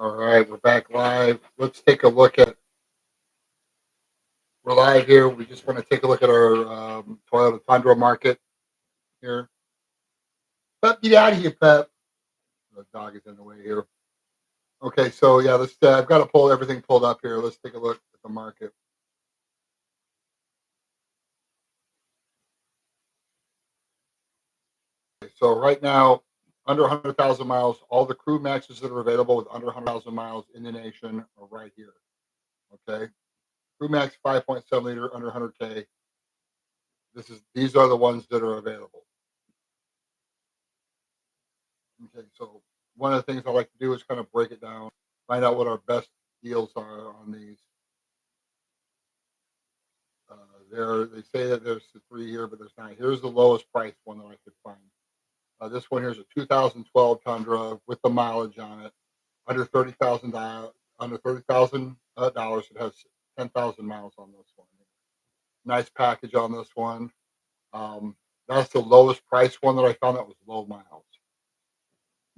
All right, we're back live. Let's take a look at. We're live here. We just want to take a look at our Toyota Tundra Market here. Pep, get out of here, Pep. The dog is in the way here. Okay, so yeah, let's. I've got to pull everything pulled up here. Let's take a look at the market. Okay, so right now, under 100,000 miles, all the Crew Maxes that are available with under 100,000 miles in the nation are right here. Okay, Crew Max 5.7 liter under 100K. These are the ones that are available. Okay, so one of the things I like to do is kind of break it down, find out what our best deals are on these. They say that there's the 3 year, but there's not. Here's the lowest price one that I could find. This one here is a 2012 Tundra with the mileage on it, under $30,000. Under $30,000, it has 10,000 miles on this one. Nice package on this one. That's the lowest price one that I found that was low miles.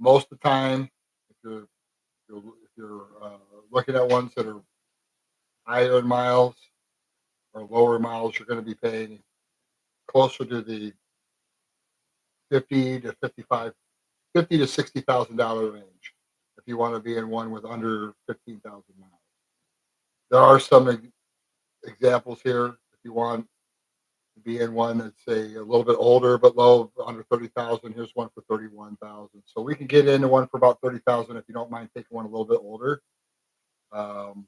Most of the time, if you're looking at ones that are higher in miles or lower miles, you're going to be paying closer to the 50 to 55, 50 to $60,000 range if you want to be in one with under 15,000 miles. There are some examples here if you want to be in one that's a little bit older but low, under 30,000. Here's one for 31,000. So we can get into one for about 30,000 if you don't mind taking one a little bit older. Um,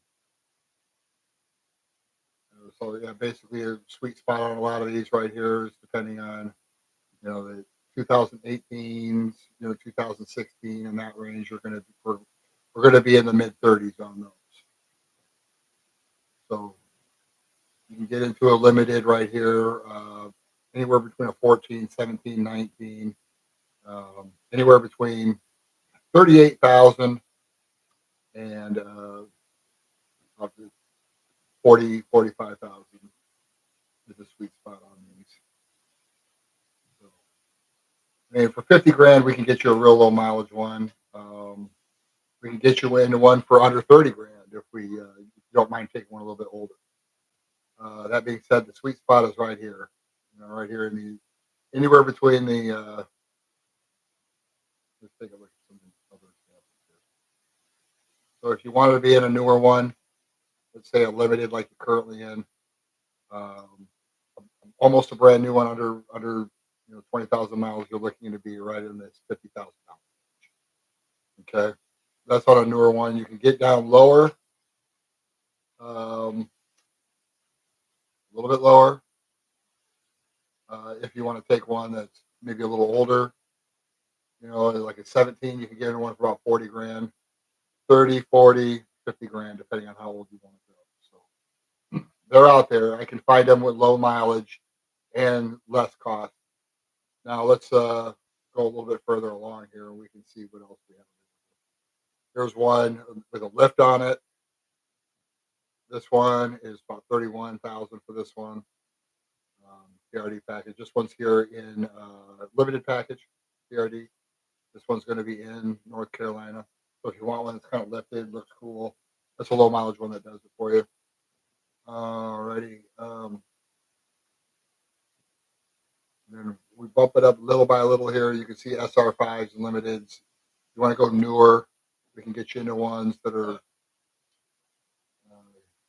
so yeah, basically a sweet spot on a lot of these right here is depending on the 2018s, 2016 in that range. We're going to be in the mid 30s on those. So you can get into a limited right here, anywhere between a 14, 17, 19, anywhere between 38,000 and up to 40, 45,000 is a sweet spot on these. So, I mean, for 50 grand, we can get you a real low mileage one. We can get you into one for under 30 grand if you don't mind taking one a little bit older. That being said, the sweet spot is right here. Right here in the anywhere between the. Let's take a look at some other examples here. So if you wanted to be in a newer one, let's say a limited like you're currently in, um, almost a brand new one under 20,000 miles, you're looking to be right in this $50,000. Okay, that's on a newer one. You can get down lower, a little bit lower, if you want to take one that's maybe a little older. Like a 17, you can get in one for about 40 grand, 30, 40, 50 grand, depending on how old you want to go. So they're out there. I can find them with low mileage and less cost. Now let's go a little bit further along here and we can see what else we have. There's one with a lift on it. This one is about 31,000 for this one. PRD package. This one's here in limited package PRD. This one's going to be in North Carolina. So if you want one that's kind of lifted, looks cool, that's a low mileage one that does it for you. Alrighty. Then we bump it up little by little here. You can see SR5s and limiteds. You want to go newer, we can get you into ones that are.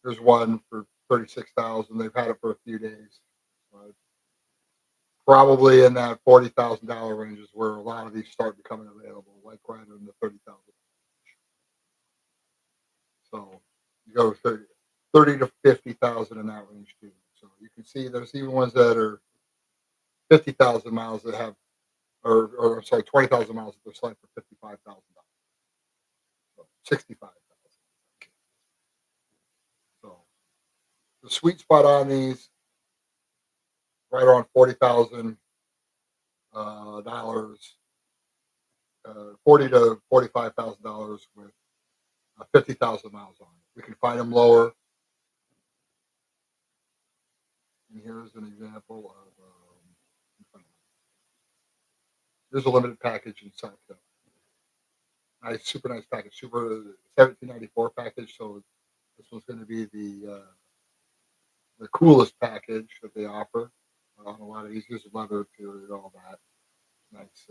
There's one for 36,000. They've had it for a few days. Probably in that $40,000 range is where a lot of these start becoming available, like right in the 30,000. So you go 30 to 50,000 in that range too. So you can see there's even ones that are 50,000 miles that have, or sorry, 20,000 miles that they're selling for $55,000. So 65,000. So the sweet spot on these, right around $40,000, 40 to $45,000 with 50,000 miles on it. We can find them lower. And here's an example of. There's a limited package in South Carolina. nice, super nice package, super 1794 package. So this one's going to be the coolest package that they offer on a lot of these. There's leather to it, all that. Nice.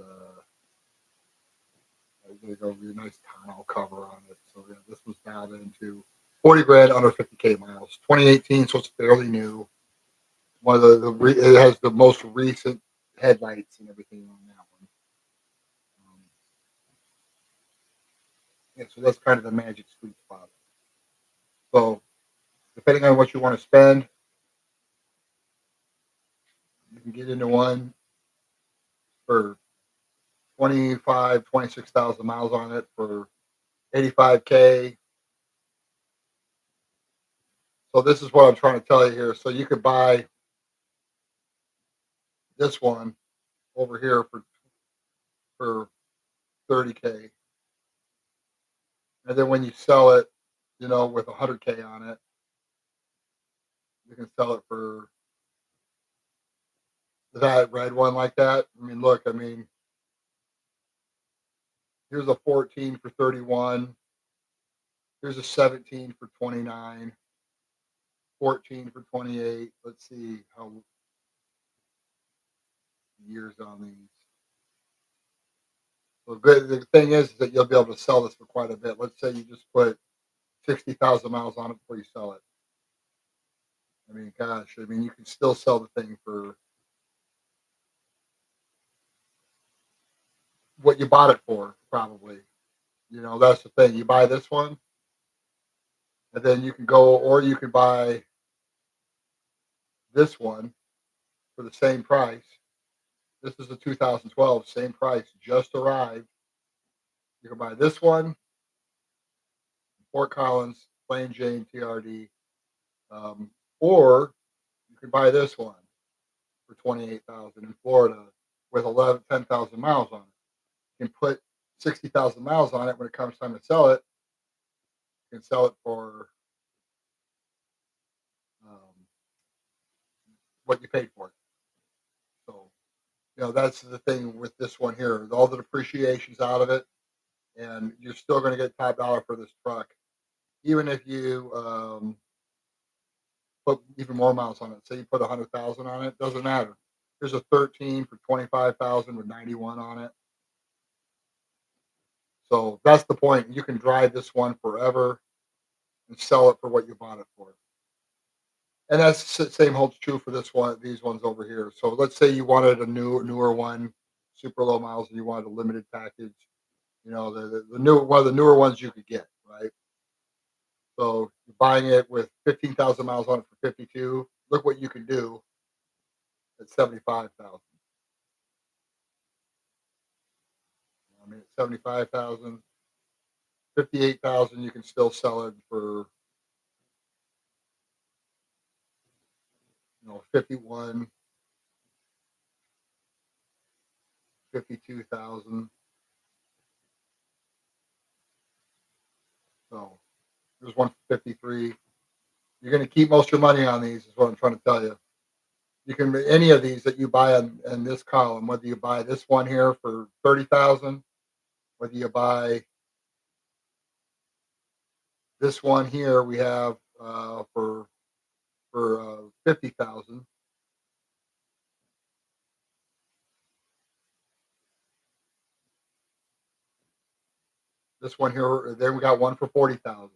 They go really nice tonneau cover on it. So yeah, this was dialed into 40 grand under 50K miles. 2018, so it's fairly new. One of it has the most recent headlights and everything on that one. Yeah, so that's kind of the magic sweet spot. So depending on what you want to spend, you can get into one for 26,000 miles on it for 85K. So this is what I'm trying to tell you here. So you could buy this one over here for 30K, and then when you sell it, with 100K on it, you can sell it for that red one like that. I mean, look, I mean, here's a 14 for 31. Here's a 17 for 29. 14 for 28. Let's see how years on these. So good. The thing is that you'll be able to sell this for quite a bit. Let's say you just put 60,000 miles on it before you sell it. I mean, gosh, I mean, you can still sell the thing for what you bought it for, probably. That's the thing. You buy this one, and then you can go, or you can buy this one for the same price. This is a 2012, same price, just arrived. You can buy this one, Fort Collins, plain Jane TRD, or you can buy this one for 28,000 in Florida with 10,000 miles on it. You can put 60,000 miles on it. When it comes time to sell it, you can sell it for um, what you paid for it. So, that's the thing with this one here. All the depreciation's out of it, and you're still going to get top dollar for this truck, even if you put even more miles on it. Say you put 100,000 on it, doesn't matter. There's a 13 for 25,000 with 91 on it. So that's the point. You can drive this one forever and sell it for what you bought it for. And that's the same holds true for this one, these ones over here. So let's say you wanted a newer one, super low miles, and you wanted a limited package. The new one of the newer ones you could get, right? So you're buying it with 15,000 miles on it for 52. Look what you can do at 75,000. I mean, at 75,000, 58,000, you can still sell it for 51, 52,000. So there's one for 53. You're going to keep most of your money on these, is what I'm trying to tell you. You can any of these that you buy in this column, whether you buy this one here for 30,000, whether you buy this one here, we have for 50,000. This one here, then we got one for 40,000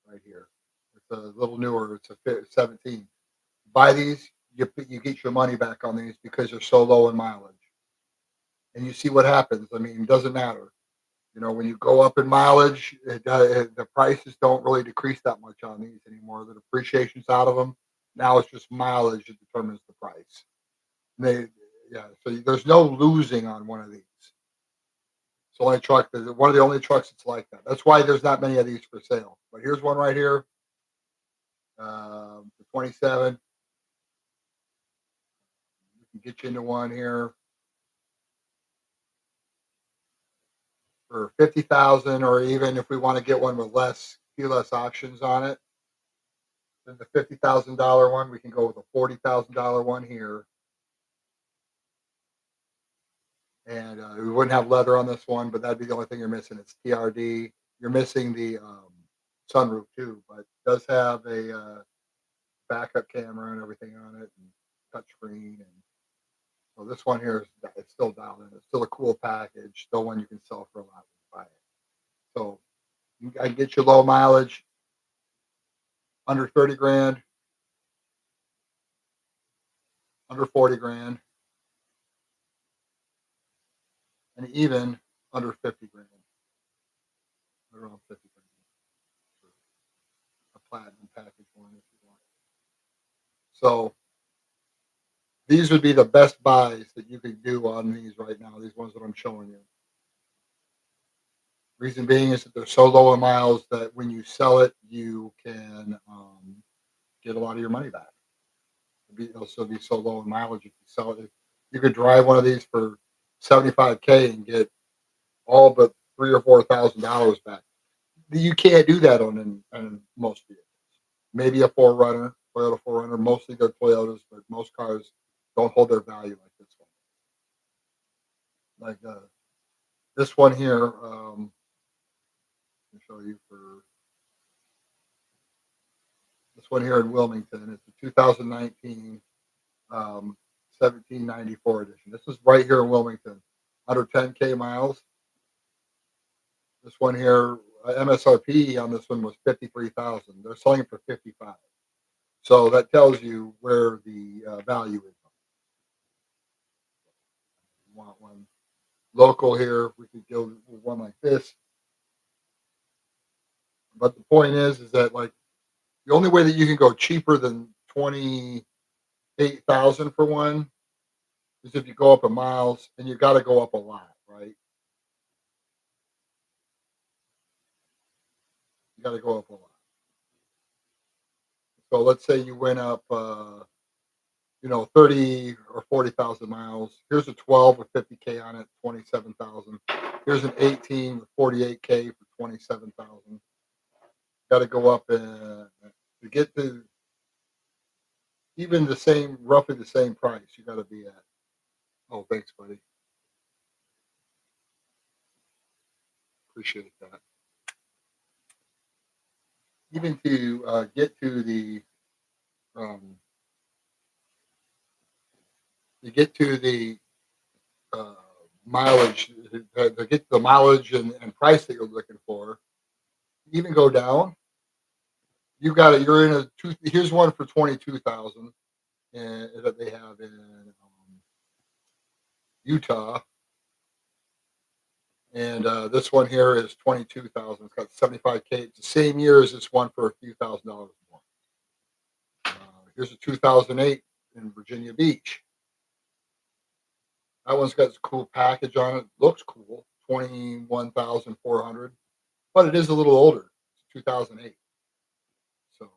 right here. It's a little newer. It's a 17. Buy these, you get your money back on these because they're so low in mileage, and you see what happens. I mean, it doesn't matter. When you go up in mileage, the prices don't really decrease that much on these anymore. The depreciation's out of them. Now it's just mileage that determines the price. They, yeah. So there's no losing on one of these. It's the only truck. One of the only trucks that's like that. That's why there's not many of these for sale. But here's one right here, for 27. We can get you into one here for 50,000, or even if we want to get one with few less options on it. Then the $50,000 one, we can go with a $40,000 one here, and we wouldn't have leather on this one, but that'd be the only thing you're missing. It's TRD. You're missing the sunroof too, but it does have a backup camera and everything on it, and touchscreen. And so this one here is it's still dialed in. It's still a cool package. Still one you can sell for a lot when you buy it. So I can get you low mileage, under 30 grand, under 40 grand, and even under 50 grand, around 50 grand for a platinum package one if you want. So these would be the best buys that you could do on these right now. These ones that I'm showing you. Reason being is that they're so low in miles that when you sell it, you can get a lot of your money back. It'll still be so low in mileage if you sell it. You could drive one of these for 75K and get all but $3,000 or $4,000 back. You can't do that on most vehicles. Maybe a Forerunner, Toyota Forerunner. Mostly they're Toyotas, but most cars don't hold their value like this one. Like this one here, I'll show you for this one here in Wilmington. It's a 2019 1794 edition. This is right here in Wilmington, under 10K miles. This one here, MSRP on this one was 53,000. They're selling it for 55. So that tells you where the value is. You want one local here? We could go with one like this. But the point is that like the only way that you can go cheaper than 28,000 for one is if you go up in miles, and you got to go up a lot, right? You got to go up a lot. So let's say you went up, 30 or 40,000 miles. Here's a 12 with 50K on it, 27,000. Here's an 18 with 48K for 27,000. Got to go up to get to even the same, roughly the same price. You got to be at. Oh, thanks, buddy. Appreciate that. Even to get to the um, you get to the uh, mileage, to get the mileage and price that you're looking for, even go down. You got it. You're in a two. Here's one for 22,000, and that they have in Utah, and this one here is 22,000. It's got 75K. It's the same year as this one for a few $1,000s more. Uh, Here's a 2008 in Virginia Beach. That one's got this cool package on it. Looks cool. 21,400, but it is a little older. It's 2008. So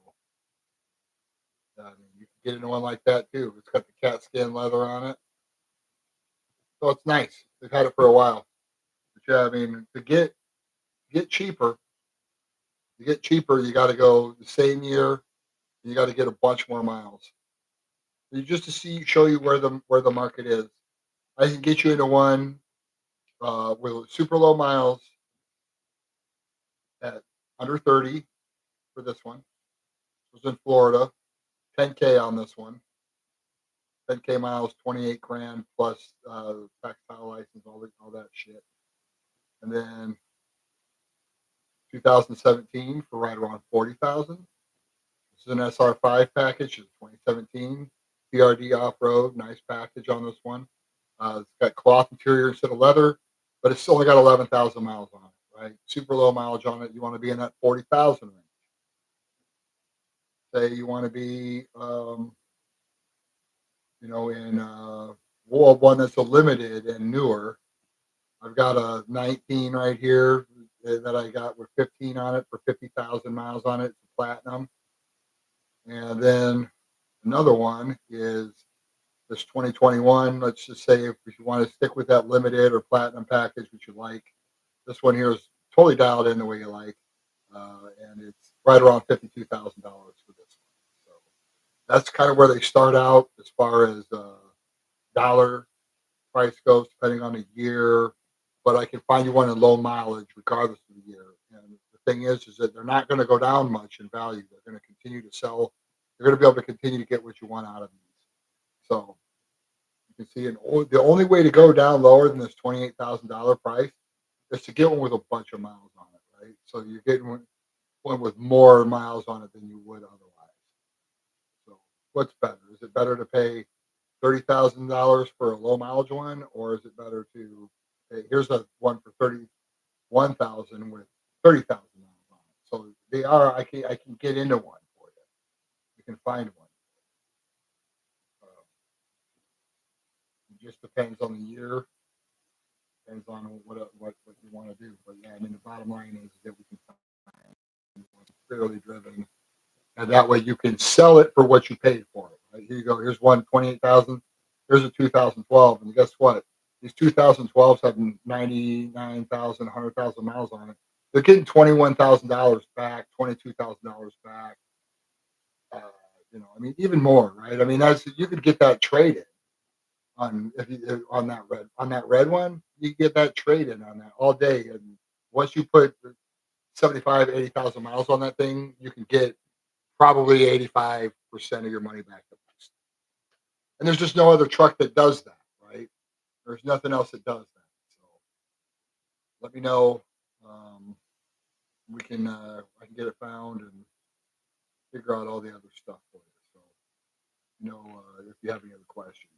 I mean, you can get into one like that too. It's got the cat skin leather on it, so it's nice. They've had it for a while. But yeah, I mean, get cheaper, you got to go the same year. You got to get a bunch more miles. Just to show you where the market is. I can get you into one with super low miles at under 30 for this one. It was in Florida. 10K on this one. 10K miles, 28 grand plus textile license, all that shit. And then 2017 for right around 40,000. This is an SR5 package. It's 2017 PRD off road. Nice package on this one. It's got cloth interior instead of leather, but it's only got 11,000 miles on it. Right, super low mileage on it. You want to be in that 40,000 range. Say you want to be, in one that's a limited and newer. I've got a 19 right here that I got with 15 on it for 50,000 miles on it. It's platinum. And then another one is this 2021. Let's just say if you want to stick with that limited or platinum package, which you like, this one here is totally dialed in the way you like. And it's right around $52,000 for this one. So that's kind of where they start out as far as dollar. price goes depending on the year, but I can find you one in low mileage regardless of the year. And the thing is that they're not going to go down much in value. They're going to continue to sell. You're going to be able to continue to get what you want out of these. So you can see the only way to go down lower than this $28,000 price is to get one with a bunch of miles on it, right? So you're getting one with more miles on it than you would otherwise. So what's better? Is it better to pay $30,000 for a low mileage one, or is it better to pay? Here's a one for 31,000 with 30,000 miles on it. So they are. I can get into one for you. You can find one. It just depends on the year. Depends on what you want to do. But yeah, I mean the bottom line is that we can find one fairly driven, and that way you can sell it for what you paid for it. Right? Here you go. Here's one 28,000. Here's a 2012, and guess what? These 2012s have 99,000, 100,000 miles on it. They're getting $21,000 back, $22,000 back. Uh, I mean, even more, right? I mean, that's you could get that traded on if you on that red one. You get that traded on that all day, and once you put 75, 80,000 miles on that thing, you can get probably 85% of your money back the next. And there's just no other truck that does that, right? There's nothing else that does that. So let me know. Um, I can get it found and figure out all the other stuff for you. So if you have any other questions.